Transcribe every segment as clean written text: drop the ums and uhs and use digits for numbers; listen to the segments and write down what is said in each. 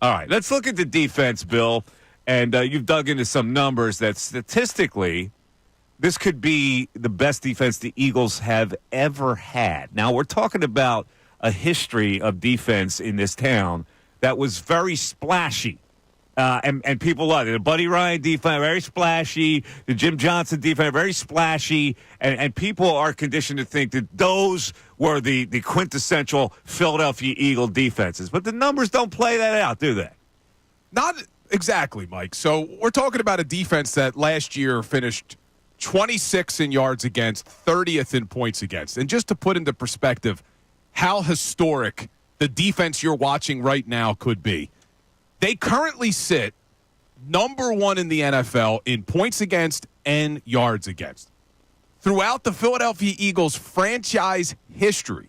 All right, let's look at the defense, Bill. And you've dug into some numbers that statistically, this could be the best defense the Eagles have ever had. Now, we're talking about a history of defense in this town that was very splashy. And people love it. The Buddy Ryan defense, very splashy. The Jim Johnson defense, very splashy. And people are conditioned to think that those were the quintessential Philadelphia Eagle defenses. But the numbers don't play that out, do they? Not exactly, Mike. So we're talking about a defense that last year finished 26 in yards against, 30th in points against. And just to put into perspective how historic the defense you're watching right now could be, they currently sit number 1 in the NFL in points against and yards against. Throughout the Philadelphia Eagles franchise history,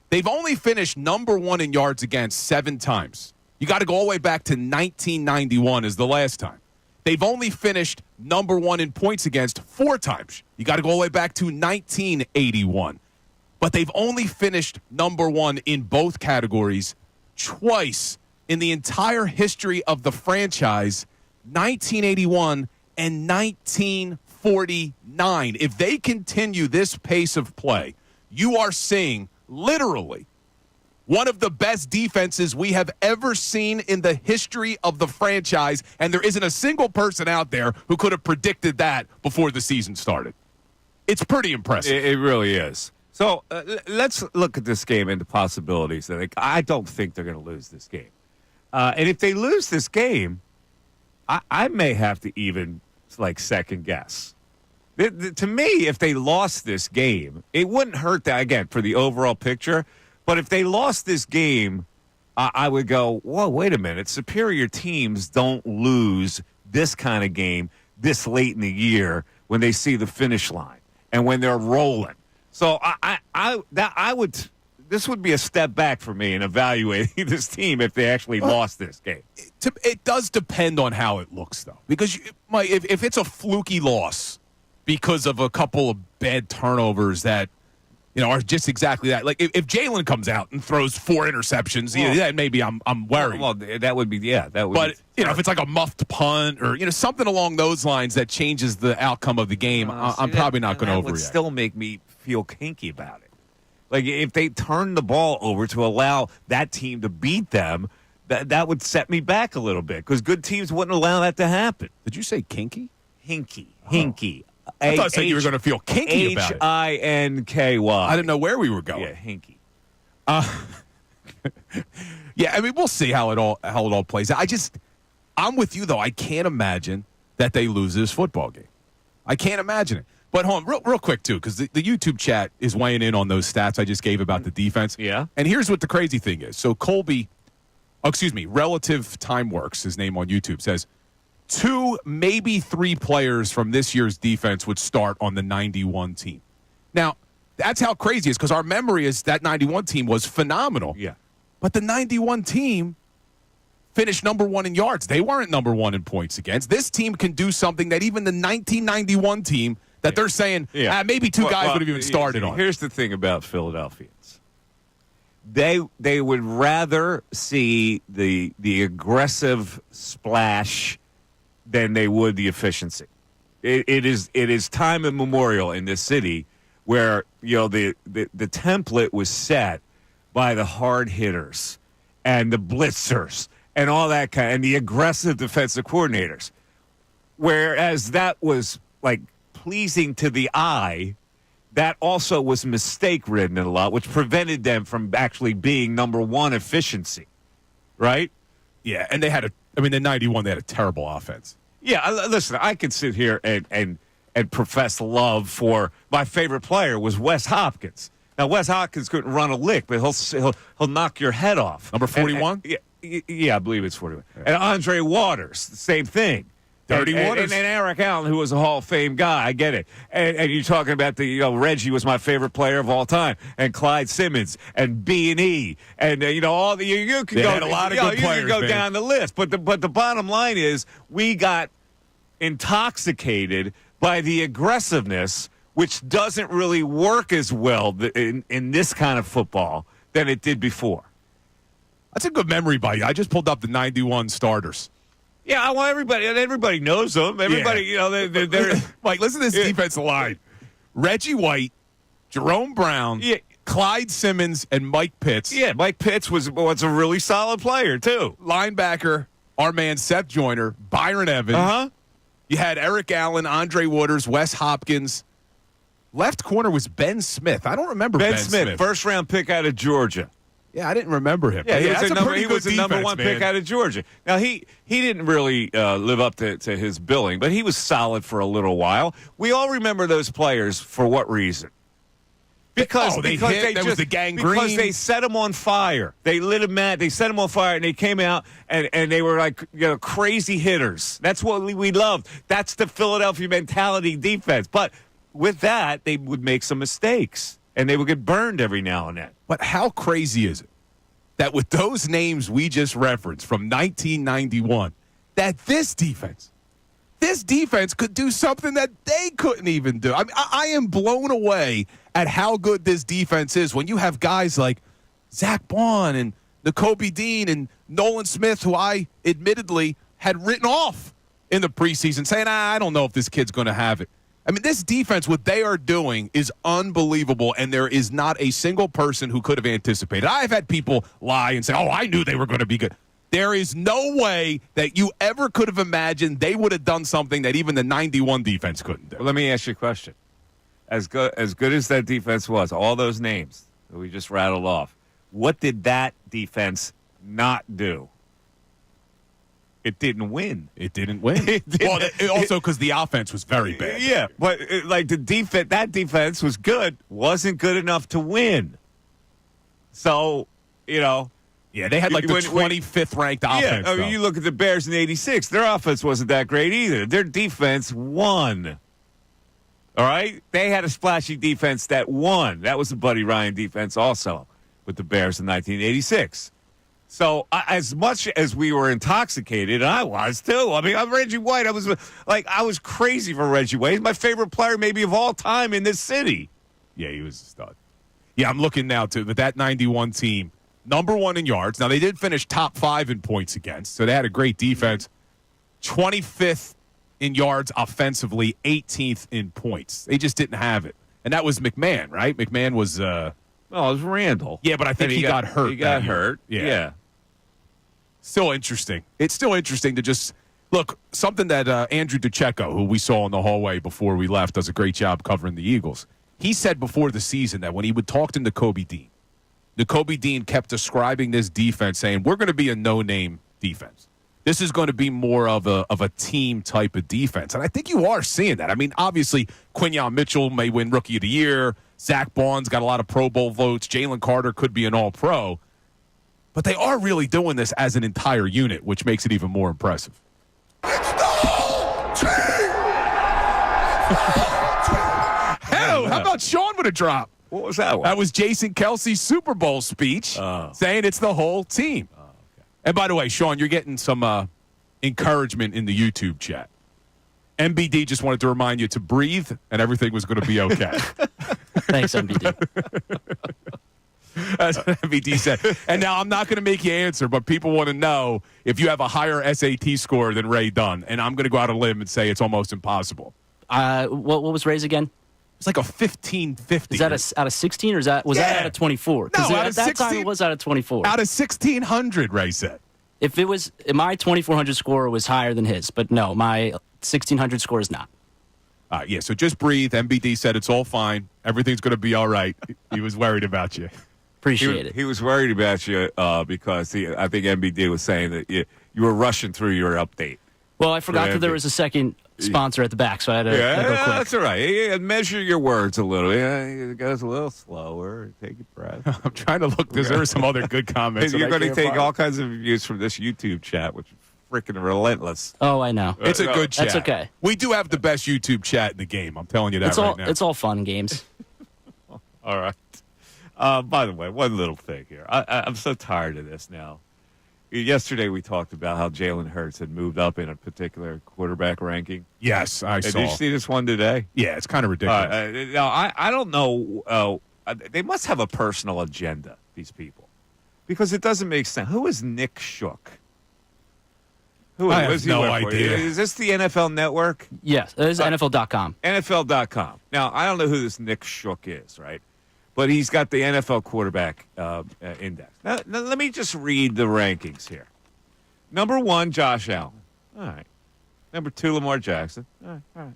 they've only finished number 1 in yards against 7 times. You got to go all the way back to 1991 is the last time. They've only finished number 1 in points against 4 times. You got to go all the way back to 1981. But they've only finished number 1 in both categories twice in the entire history of the franchise, 1981 and 1949. If they continue this pace of play, you are seeing literally one of the best defenses we have ever seen in the history of the franchise, and there isn't a single person out there who could have predicted that before the season started. It's pretty impressive. It really is. So let's look at this game and the possibilities. I don't think they're going to lose this game. And if they lose this game, I may have to even, second guess. To me, if they lost this game, it wouldn't hurt that, again, for the overall picture. But if they lost this game, I would go, whoa, wait a minute. Superior teams don't lose this kind of game this late in the year when they see the finish line and when they're rolling. So this would be a step back for me in evaluating this team if they actually lost this game. It does depend on how it looks, though. Because if it's a fluky loss because of a couple of bad turnovers that are just exactly that. Like if Jalen comes out and throws 4 interceptions, then maybe I'm worried. Well, that would be that would. But if it's like a muffed punt or something along those lines that changes the outcome of the game, I'm probably not going to overreact. That would still make me feel kinky about it. Like if they turn the ball over to allow that team to beat them, that would set me back a little bit because good teams wouldn't allow that to happen. Did you say kinky? Hinky. I thought you were going to feel kinky about it. Hinky. I didn't know where we were going. Yeah, hinky. Yeah, I mean, we'll see how it all plays out. I'm with you though. I can't imagine that they lose this football game. I can't imagine it. But hold on, real quick too, because the YouTube chat is weighing in on those stats I just gave about the defense. Yeah. And here's what the crazy thing is. So Relative Time Works, his name on YouTube, says 2, maybe 3 players from this year's defense would start on the 91 team. Now, that's how crazy it is because our memory is that 91 team was phenomenal. Yeah. But the 91 team finished number 1 in yards. They weren't number 1 in points against. This team can do something that even the 1991 team that they're saying maybe 2 guys would have even started on. Here's the thing about Philadelphians. They would rather see the aggressive splash than they would the efficiency. It is time immemorial in this city where the template was set by the hard hitters and the blitzers and all that and the aggressive defensive coordinators. Whereas that was pleasing to the eye, that also was mistake-ridden a lot, which prevented them from actually being number 1 efficiency, right? Yeah, and the 91, they had a terrible offense. Yeah, listen, I could sit here and profess love for my favorite player was Wes Hopkins. Now, Wes Hopkins couldn't run a lick, but he'll knock your head off. Number 41? Yeah, I believe it's 41. Yeah. And Andre Waters, the same thing. Dirty Waters. And Eric Allen, who was a Hall of Fame guy. I get it. And you're talking about Reggie was my favorite player of all time. And Clyde Simmons and B&E. And, all the, you can go, a lot of good players, you can go down the list. But the bottom line is we got intoxicated by the aggressiveness, which doesn't really work as well in this kind of football than it did before. That's a good memory by you. I just pulled up the 91 starters. Yeah, well, everybody knows them. Everybody, they're Mike, listen to this defensive line. Reggie White, Jerome Brown, Clyde Simmons, and Mike Pitts. Yeah, Mike Pitts was a really solid player, too. Linebacker, our man Seth Joyner, Byron Evans. Uh-huh. You had Eric Allen, Andre Waters, Wes Hopkins. Left corner was Ben Smith. I don't remember Ben Smith. First-round pick out of Georgia. Yeah, I didn't remember him. Yeah, he was the number one pick out of Georgia. Now, he didn't really live up to his billing, but he was solid for a little while. We all remember those players for what reason? Because the gangrene. Because they set him on fire. They lit him mad. They set him on fire, and they came out, and they were like crazy hitters. That's what we loved. That's the Philadelphia mentality defense. But with that, they would make some mistakes, and they would get burned every now and then. But how crazy is it that with those names we just referenced from 1991, that this defense could do something that they couldn't even do? I mean, I am blown away at how good this defense is when you have guys like Zach Bond and Nakobe Dean and Nolan Smith, who I admittedly had written off in the preseason, saying, I don't know if this kid's going to have it. I mean, this defense, what they are doing is unbelievable, and there is not a single person who could have anticipated. I've had people lie and say, I knew they were going to be good. There is no way that you ever could have imagined they would have done something that even the 91 defense couldn't do. Well, let me ask you a question. As good as that defense was, all those names that we just rattled off, what did that defense not do? It didn't win. It didn't win. Also because the offense was very bad. Yeah, but that defense was good, wasn't good enough to win. So, Yeah, they had the 25th ranked offense. Yeah, you look at the Bears in '86. Their offense wasn't that great either. Their defense won. All right? They had a splashy defense that won. That was the Buddy Ryan defense also with the Bears in 1986. So as much as we were intoxicated, and I was too. I mean, I'm Reggie White. I was crazy for Reggie White. He's my favorite player maybe of all time in this city. Yeah, he was a stud. Yeah, I'm looking now to that 91 team. Number one in yards. Now, they did finish top 5 in points against, so they had a great defense. 25th in yards offensively, 18th in points. They just didn't have it. And that was McMahon, right? McMahon was... Well, it was Randall. Yeah, but I think he got hurt. He got hurt. Yeah. Still interesting. It's still interesting to just look, something that Andrew DeCecco, who we saw in the hallway before we left, does a great job covering the Eagles. He said before the season that when he would talk to Nakobe Dean kept describing this defense, saying, we're going to be a no-name defense. This is going to be more of a team type of defense. And I think you are seeing that. I mean, obviously, Quinyon Mitchell may win Rookie of the Year. Zach Bond's got a lot of Pro Bowl votes. Jalen Carter could be an All-Pro. But they are really doing this as an entire unit, which makes it even more impressive. It's the whole team! Hell, how about Sean with a drop? What was that one? That was Jason Kelsey's Super Bowl speech saying it's the whole team. Oh, okay. And by the way, Sean, you're getting some encouragement in the YouTube chat. MBD just wanted to remind you to breathe, and everything was going to be okay. Thanks, MBD. That's what MBD said. And now I'm not going to make you answer, but people want to know if you have a higher SAT score than Ray Dunn. And I'm going to go out on a limb and say it's almost impossible. What was Ray's again? It's like a 1550. Is that out of 16 or was that out of 24? No, out of 16, time it was out of 24. Out of 1,600, Ray said. If it was, my 2,400 score was higher than his, but no, my 1,600 score is not. Yeah, so just breathe. MBD said it's all fine. Everything's going to be all right. He was worried about you. Appreciate it. He was worried about you because I think MBD was saying that you were rushing through your update. Well, I forgot that there was a second sponsor at the back, so I had to go quick. That's all right. Yeah, measure your words a little. Yeah, it goes a little slower. Take a breath. I'm trying to look. There are some other good comments. You're going to take all kinds of views from this YouTube chat, which is freaking relentless. Oh, I know. It's a good chat. That's okay. We do have the best YouTube chat in the game. I'm telling you that right now. It's all fun and games. All right. By the way, one little thing here. I'm so tired of this now. Yesterday we talked about how Jalen Hurts had moved up in a particular quarterback ranking. Yes, I saw. Did you see this one today? Yeah, it's kind of ridiculous. Now, I don't know. They must have a personal agenda, these people. Because it doesn't make sense. Who is Nick Shook? Who I is have no work for? idea. Is this the NFL Network? Yes, it is NFL.com. NFL.com. Now, I don't know who this Nick Shook is, right? But he's got the NFL quarterback index. Now, let me just read the rankings here. Number 1, Josh Allen. All right. Number 2, Lamar Jackson. All right.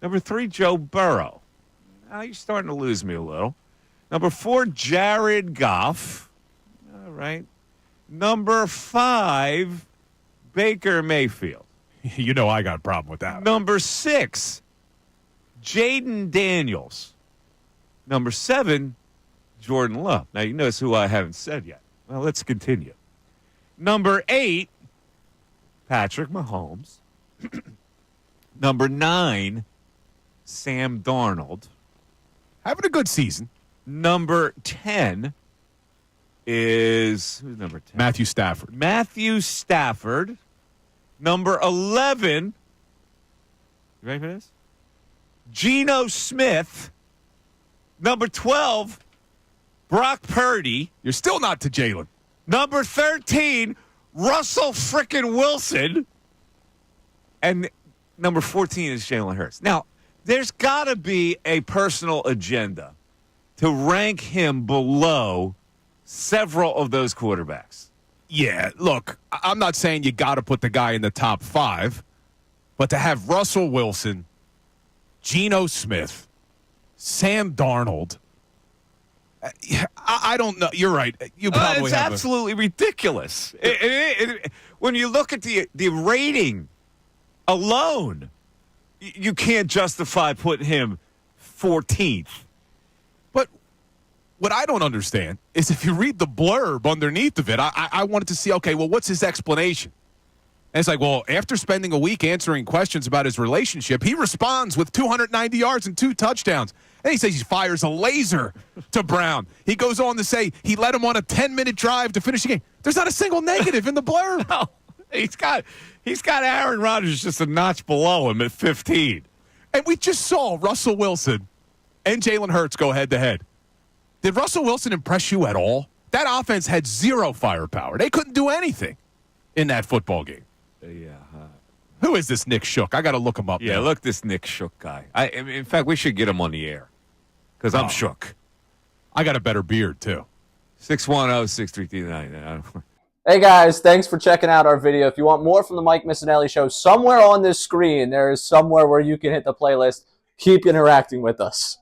Number 3, Joe Burrow. Now you're starting to lose me a little. Number 4, Jared Goff. All right. Number 5, Baker Mayfield. You know I got a problem with that. Number 6, Jaden Daniels. Number 7, Jordan Love. Now, you notice who I haven't said yet. Well, let's continue. Number 8, Patrick Mahomes. Number 9, Sam Darnold. Having a good season. Number 10 is, who's number 10? Matthew Stafford. Matthew Stafford. Number 11, you ready for this? Geno Smith. Number 12, Brock Purdy. You're still not to Jalen. Number 13, Russell frickin' Wilson. And number 14 is Jalen Hurts. Now, there's got to be a personal agenda to rank him below several of those quarterbacks. Yeah, look, I'm not saying you got to put the guy in the top 5, but to have Russell Wilson, Geno Smith, Sam Darnold, I don't know. You're right. You probably it's have absolutely ridiculous. When you look at the rating alone, you can't justify putting him 14th. But what I don't understand is if you read the blurb underneath of it, I wanted to see, okay, well, what's his explanation? And it's like, well, after spending a week answering questions about his relationship, he responds with 290 yards and 2 touchdowns. And he says he fires a laser to Brown. He goes on to say he led him on a 10-minute drive to finish the game. There's not a single negative in the blurb. No, he's got Aaron Rodgers just a notch below him at 15. And we just saw Russell Wilson and Jalen Hurts go head-to-head. Did Russell Wilson impress you at all? That offense had 0 firepower. They couldn't do anything in that football game. Yeah. Who is this Nick Shook? I got to look him up. Yeah, now. look this Nick Shook guy. In fact, we should get him on the air because I'm shook. I got a better beard, too. 610-633-99. Hey guys, thanks for checking out our video. If you want more from the Mike Missanelli Show, somewhere on this screen, there is somewhere where you can hit the playlist. Keep interacting with us.